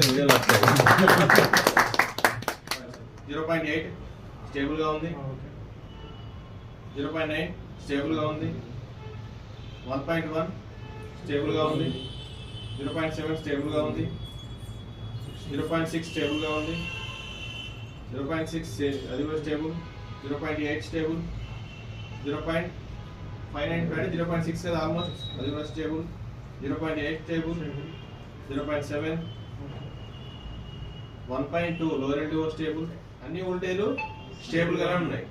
వీడియోలో వస్తాయి. 0.8 స్టేబుల్గా ఉంది. 0.9 స్టేబుల్గా ఉంది. 1.1 స్టేబుల్గా ఉంది. 0.7 స్టేబుల్గా ఉంది. 0.6 స్టేబుల్గా ఉంది. 0.6 అది కూడా స్టేబుల్. 0.8 స్టేబుల్. 0.59 0.6 కదా ఆల్మోస్ట్, అది కూడా stable. 0.8 stable. 0.7 1.2 lower end stable. అన్ని వోల్టేజ్లు స్టేబుల్గానే ఉన్నాయి.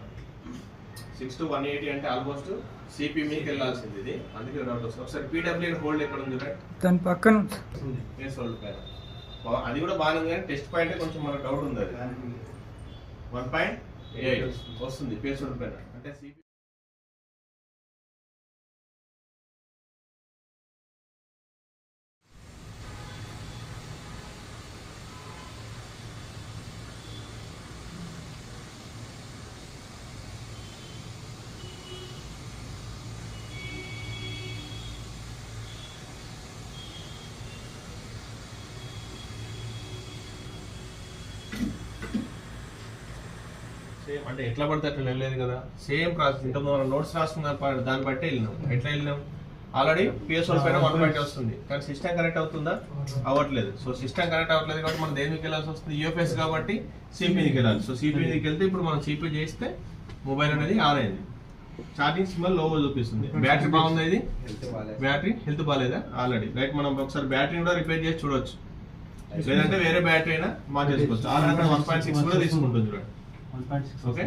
6 to 180 అంటే ఆల్మోస్ట్ సిపి మీకు వెళ్ళాల్సింది ఇది, అందుకే డౌట్ వస్తుంది. ఒకసారి పీడబ్ల్యూ హోల్డ్ ఎక్కడ ఉంది దాని పక్కన కేస్ హోల్డ్ పైన అది కూడా బాగానే ఉంది, కానీ టెస్ట్ పాయింట్ కొంచెం మనకు డౌట్ ఉంది. అది 1.8 వస్తుంది పేస్ హోల్డ్ పైన అంటే సిపి. సేమ్ అంటే ఎట్లా పడితే అట్లా వెళ్ళలేదు కదా, సేమ్ ప్రాసెస్. ఇంతకుముందు మనం నోట్స్ రాసుకున్న దాన్ని బట్టి వెళ్ళినాం. ఎట్లా వెళ్ళినాం, ఆల్రెడీ పిఎస్ఓల్ పైన 1.8 వస్తుంది, కానీ సిస్టమ్ కనెక్ట్ అవుతుందా, అవ్వట్లేదు. సో సిస్టమ్ కనెక్ట్ అవ్వట్లేదు కాబట్టి మనం దేనికి వెళ్ళాల్సి వస్తుంది, యూఎఫ్ఎస్ కాబట్టి సిపికి వెళ్ళాలి. సో సిపికి వెళ్తే ఇప్పుడు మనం సిపి చేస్తే మొబైల్ అనేది ఆన్ అయింది. ఛార్జింగ్ సిమ్మల్ లోగా చూపిస్తుంది. బ్యాటరీ బాగుంది, ఇది బ్యాటరీ హెల్త్ బాగాలేదా ఆల్రెడీ. రైట్, మనం ఒకసారి బ్యాటరీని కూడా రిపేర్ చేసి చూడొచ్చు, లేదంటే వేరే బ్యాటరీ అయినా మార్చేసుకోవచ్చు. ఆల్రెడీ అక్కడ 1.6 కూడా తీసుకుంటుంది చూడండి. ఓకే,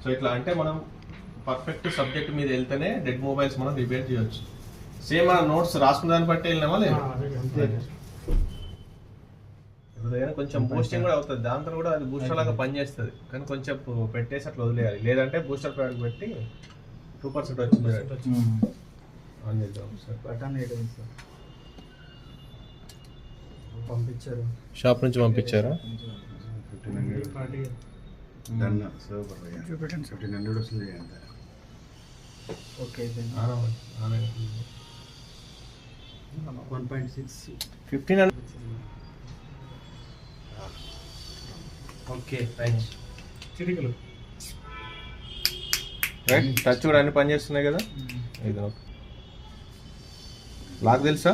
సో ఇట్లా అంటే మనం పర్ఫెక్ట్ సబ్జెక్ట్ మీద వెళ్తేనే డెడ్ మొబైల్స్ మనం రిపేర్ చేయొచ్చు. సేమ్ మనం నోట్స్ రాసుకున్న దాన్ని బట్టి వెళ్ళినామా లేదు, కొంచెం బూస్టింగ్ కూడా అవుతుంది, దాంతో కూడా అది బూస్టర్ లాగా పనిచేస్తుంది, కానీ కొంచెం పెట్టేసి అట్లా వదిలేయాలి. లేదంటే బూస్టర్ ప్యాక్ పెట్టి 2% వచ్చింది ఆన్ చేద్దాం. పంపించారు, షాప్ నుంచి పంపించారా? ఓకే 1500. Okay right. చిటికలు రైట్, టచ్ కూడా అన్ని పని చేస్తున్నాయి కదా. ఇది ఓకే. లాక్ తెలుసా?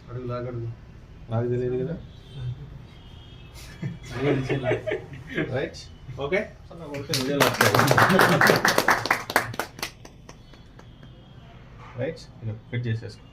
అడుగు లాగడుగు నాకు తెలియదు కదా. Right, okay. Right, fit చేసేసుకో.